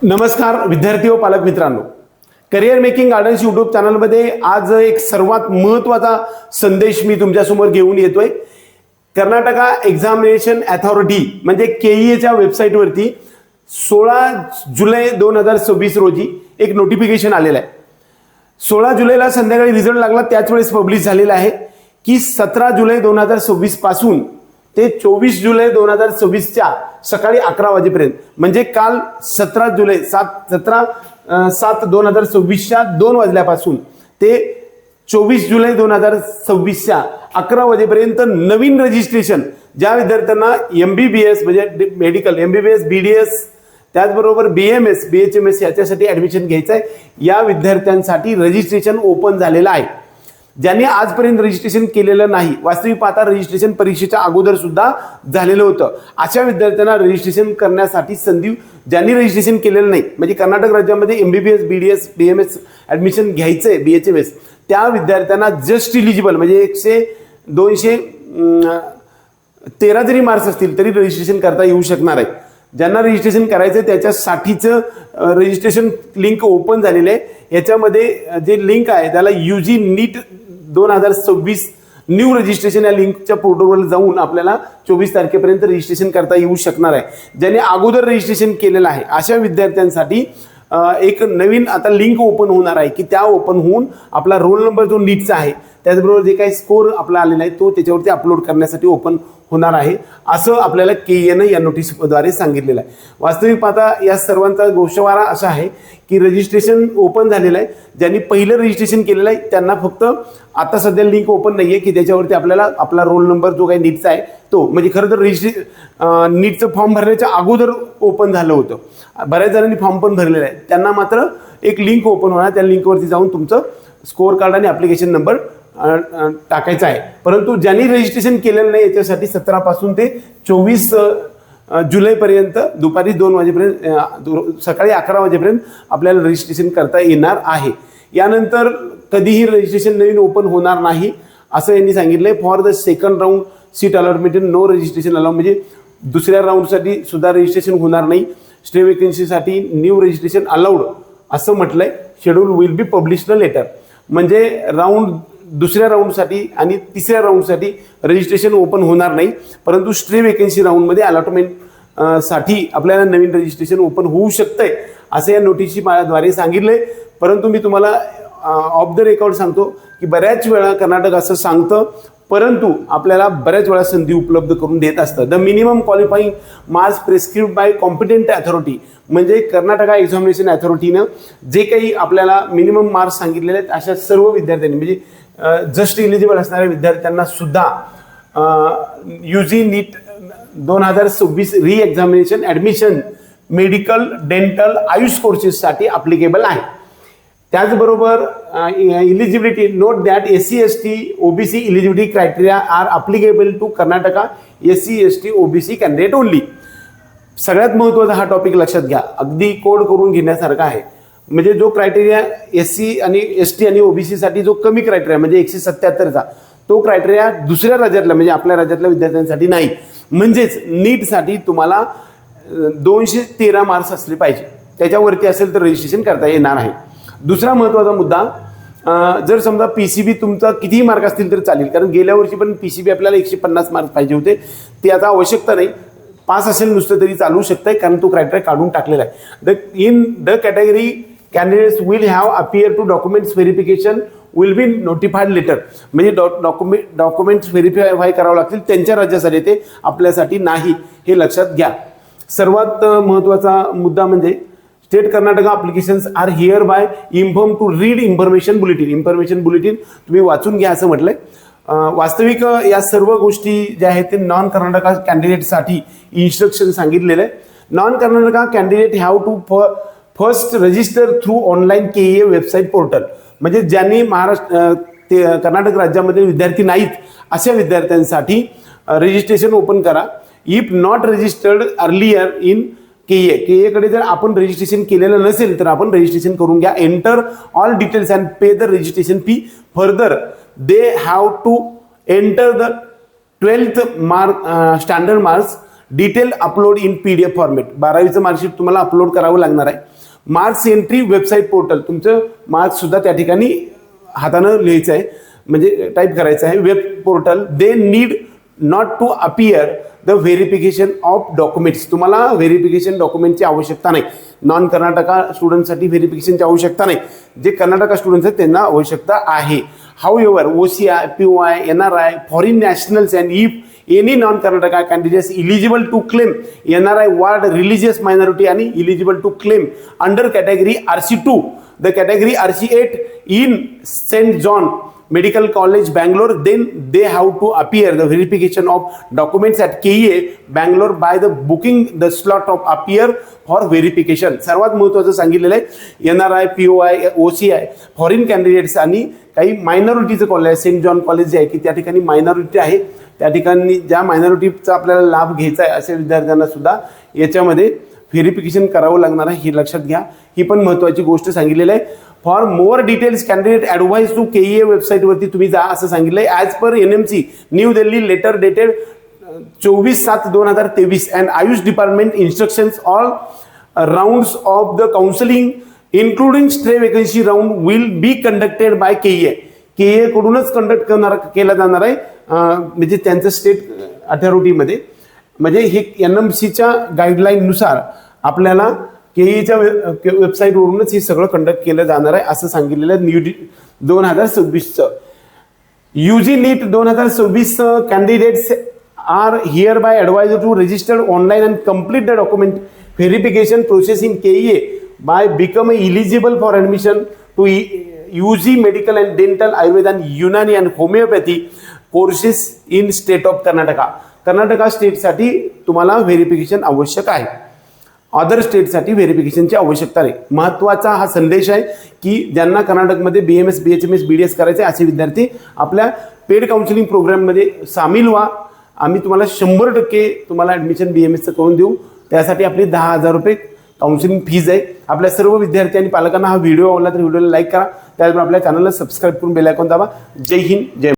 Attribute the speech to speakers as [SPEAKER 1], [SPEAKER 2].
[SPEAKER 1] नमस्कार विद्यार्थी व पालक मित्रांनो, करिअर मेकिंग गार्डन्स यूट्यूब चॅनलमध्ये आज एक सर्वात महत्त्वाचा संदेश मी तुमच्यासमोर घेऊन येतोय। कर्नाटका एक्झामिनेशन अथॉरिटी म्हणजे केईएच्या वेबसाईटवरती 16 जुलै 2026 रोजी एक नोटिफिकेशन आलेलं आहे। 16 जुलैला संध्याकाळी रिझल्ट लागला, त्याच वेळेस पब्लिश झालेला आहे की 17 जुलै 2026 पासून ते 24 जुलै 2026 च्या सकाळी 11 वाजेपर्यंत, म्हणजे काल 17 जुलै 7/7/2026 च्या 2 वाजल्यापासून ते 24 जुलै 2026 च्या 11 वाजेपर्यंत नवीन रजिस्ट्रेशन ज्या विद्यार्थ्यांना MBBS म्हणजे मेडिकल MBBS BDS त्याचबरोबर BMS BHMS याच्यासाठी ऍडमिशन घ्यायचं आहे, या विद्यार्थ्यांसाठी रजिस्ट्रेशन ओपन झालेलं आहे। ज्यांनी आजपर्यंत रजिस्ट्रेशन केलेलं नाही, वास्तविक पाहता रजिस्ट्रेशन परीक्षेच्या अगोदर सुद्धा झालेलं होतं, अशा विद्यार्थ्यांना रजिस्ट्रेशन करण्यासाठी संधी, ज्यांनी रजिस्ट्रेशन केलेलं नाही म्हणजे कर्नाटक राज्यामध्ये MBBS BDS BMS ऍडमिशन घ्यायचंय BHMS, त्या विद्यार्थ्यांना जस्ट इलिजिबल म्हणजे 213 जरी मार्क्स असतील तरी रजिस्ट्रेशन करता येऊ शकणार आहे। ज्यांना रजिस्ट्रेशन करायचं त्याच्यासाठीचं रजिस्ट्रेशन लिंक ओपन झालेलं आहे। याच्यामध्ये जे लिंक आहे त्याला UG NEET 2026 न्यू रजिस्ट्रेशन या लिंकच्या पोर्टलवर जाऊन आपल्याला 24 तारखेपर्यंत रजिस्ट्रेशन करता येऊ शकणार आहे। ज्यांनी अगोदर रजिस्ट्रेशन केलेलं आहे अशा विद्यार्थ्यांसाठी एक नवीन आता लिंक ओपन होणार आहे की त्या ओपन होऊन आपला रोल नंबर जो नीटचा आहे त्याचबरोबर जे काही स्कोर आपला आलेला आहे तो त्याच्यावरती अपलोड करण्यासाठी ओपन होणार आहे, असं आपल्याला केईएनं या नोटीसद्वारे सांगितलेलं आहे। वास्तविक पाहता या सर्वांचा गोषवारा असा आहे की रजिस्ट्रेशन ओपन झालेलं आहे। ज्यांनी पहिलं रजिस्ट्रेशन केलेलं आहे त्यांना फक्त आता सध्या लिंक ओपन नाही आहे की त्याच्यावरती आपल्याला आपला रोल नंबर जो काही नीटचा आहे तो, म्हणजे खरं तर नीटचं फॉर्म भरण्याच्या अगोदर ओपन झालं होतं, बऱ्याच जणांनी फॉर्म पण भरलेला आहे, त्यांना मात्र एक लिंक ओपन होणार, त्या लिंकवरती जाऊन तुमचं स्कोअर कार्ड आणि ॲप्लिकेशन नंबर टाकायचा आहे। परंतु ज्यांनी रजिस्ट्रेशन केलेलं नाही याच्यासाठी 17 पासून ते 24 जुलैपर्यंत दुपारी 2 वाजेपर्यंत सकाळी 11 वाजेपर्यंत आपल्याला रजिस्ट्रेशन करता येणार आहे। यानंतर कधीही रजिस्ट्रेशन नवीन ओपन होणार नाही असं यांनी सांगितलंय। For the second round seat allotment no registration allow, म्हणजे दुसऱ्या राऊंडसाठी सुद्धा रजिस्ट्रेशन होणार नाही। स्टे वेकन्सीसाठी न्यू रजिस्ट्रेशन अलाउड असं म्हटलंय। Schedule will be published later, म्हणजे दुसऱ्या राऊंडसाठी आणि तिसऱ्या राऊंडसाठी रजिस्ट्रेशन ओपन होणार नाही, परंतु स्टे वेकन्सी राऊंडमध्ये अलॉटमेंट साठी आपल्याला नवीन रजिस्ट्रेशन ओपन होऊ शकतंय असं या नोटीसची द्वारे सांगितलंय। परंतु मी तुम्हाला ऑफ द रेकॉर्ड सांगतो की बऱ्याच वेळा कर्नाटक असं सांगतं, परंतु आपल्याला बऱ्याच वेळा संधी उपलब्ध करून देत असतं। The minimum qualifying marks prescribed by competent authority, म्हणजे कर्नाटका एक्झामिनेशन अथॉरिटीनं जे काही आपल्याला मिनिमम मार्क्स सांगितलेले आहेत अशा सर्व विद्यार्थ्यांनी, म्हणजे जस्ट इलिजिबल असणाऱ्या विद्यार्थ्यांना सुद्धा UG NEET 2026 re examination admission medical dental AYUSH कोर्सेससाठी अप्लिकेबल आहे। त्याचबरोबर eligibility note that SC ST OBC eligibility criteria are applicable to Karnataka SC ST OBC candidate only. सगळ्यात महत्त्वाचा हा टॉपिक लक्षात घ्या, अगदी कोड करून घेण्यासारखा आहे। म्हणजे जो क्रायटेरिया SC आणि ST आणि OBC साठी जो कमी क्रायटेरिया म्हणजे 177चा तो क्रायटेरिया दुसऱ्या राज्यातला म्हणजे आपल्या राज्यातल्या विद्यार्थ्यांसाठी नाही, म्हणजेच नीटसाठी तुम्हाला 213 मार्क्स असले पाहिजे, त्याच्यावरती असेल तर रजिस्ट्रेशन करता येणार आहे। दुसरा महत्त्वाचा मुद्दा, जर समजा PCB तुमचा कितीही मार्क असतील तर चालेल, कारण गेल्या वर्षी पण PCB आपल्याला 150 मार्क्स पाहिजे होते, ते आता आवश्यकता नाही, पास असेल नुसतं तरी चालू शकतंय कारण तो क्रायटेरिया काढून टाकलेला आहे। In the category candidates will have appear to documents verification will be notified later, म्हणजे डॉक्युमेंट्स व्हेरिफाय करावं लागतील त्यांच्या राज्यासाठी, ते आपल्यासाठी नाही, हे लक्षात घ्या। सर्वात महत्त्वाचा मुद्दा म्हणजे state Karnataka applications are hereby inform to read information bulletin तुम्ही वाचून घ्या असं म्हटलंय। वास्तविक या सर्व गोष्टी ज्या आहेत ते नॉन कर्नाटका कॅन्डिडेटसाठी इन्स्ट्रक्शन सांगितलेलं आहे। Non Karnataka candidate have to first register through online KEA website portal, म्हणजे ज्यांनी कर्नाटक राज्यामध्ये विद्यार्थी नाहीत अशा विद्यार्थ्यांसाठी रजिस्ट्रेशन ओपन करा। If not registered earlier in KEA कडे जर आपण रजिस्ट्रेशन केलेलं नसेल तर आपण रजिस्ट्रेशन करून घ्या। Enter all details and pay the registration fee, further they have to enter the 12th standard marks detail upload in PDF format. 12वीचं मार्कशीट तुम्हाला अपलोड करावं लागणार आहे. मार्क्स एंट्री वेबसाईट पोर्टल, तुमचं मार्क्स सुद्धा त्या ठिकाणी हातानं लिहायचं आहे, म्हणजे टाईप करायचं आहे. Web portal. They need not to appear the verification of documents. तुम्हाला व्हेरिफिकेशन डॉक्युमेंटची आवश्यकता नाही. नॉन कर्नाटका स्टुडंटसाठी व्हेरिफिकेशनची आवश्यकता नाही. जे कर्नाटका स्टुडंट्स आहेत त्यांना आवश्यकता आहे. हाऊएव्हर OCI, POI, NRI, foreign nationals and if any non-Karnataka candidates eligible to claim NRI ward religious minority and eligible to claim under category RC2, the category RC8 in St. John Medical College Bangalore, then they have to appear the verification of documents at KEA Bangalore by the booking the slot of appear for verification. सर्वात महत्त्वाचं सांगितलेलं आहे NRI, POI, OCI foreign candidates आणि काही मायनॉरिटीचं college आहे. Saint John college जे आहे की त्या ठिकाणी मायनॉरिटी आहे, त्या ठिकाणी ज्या मायनॉरिटीचा आपल्याला लाभ घ्यायचा आहे अशा विद्यार्थ्यांना सुद्धा याच्यामध्ये व्हेरिफिकेशन करावं लागणार आहे. ही लक्षात घ्या. ही पण महत्त्वाची गोष्ट सांगितलेली आहे. For more details candidate advise to KEA वेबसाईटवरती तुम्ही जा असं सांगितलंय. As per NMC new Delhi letter dated 24/7/2023 and AYUSH department instructions all rounds of the counselling including stray vacancy round will be conducted by KEA. KEA कडूनच conduct केला जाणार आहे, म्हणजे त्यांचं स्टेट अथॉरिटीमध्ये. म्हणजे हे NMCच्या गाईडलाईननुसार आपल्याला KEAच्या वेबसाईटवरूनच हे सगळं कंडक्ट केलं जाणार आहे असं सांगितलेलं आहे. न्यू 2026चं UG NEET 2026 candidates are hereby advised to register online and complete the document verification process in KEA by become eligible for admission to UG medical and dental, Ayurveda and Unani and homeopathy courses in state of Karnataka. Karnataka स्टेटसाठी तुम्हाला verification आवश्यक आहे, other स्टेटसाठी व्हेरिफिकेशनची आवश्यकता नाही. महत्त्वाचा हा संदेश आहे की ज्यांना कर्नाटकमध्ये BMS, BHMS, BDS करायचे असे विद्यार्थी आपल्या पेड काउन्सिलिंग प्रोग्राममध्ये सामील व्हा. आम्ही तुम्हाला 100% तुम्हाला ॲडमिशन BMSचं करून देऊ. त्यासाठी आपली 10,000 रुपये काउन्सिलिंग फीज आहे. आपल्या सर्व विद्यार्थी आणि पालकांना हा व्हिडिओ आवडला तर व्हिडिओला लाईक करा. त्याचबरोबर आपल्या चॅनलला सबस्क्राईब करून बेल आयकॉन दाबा. जय हिंद, जय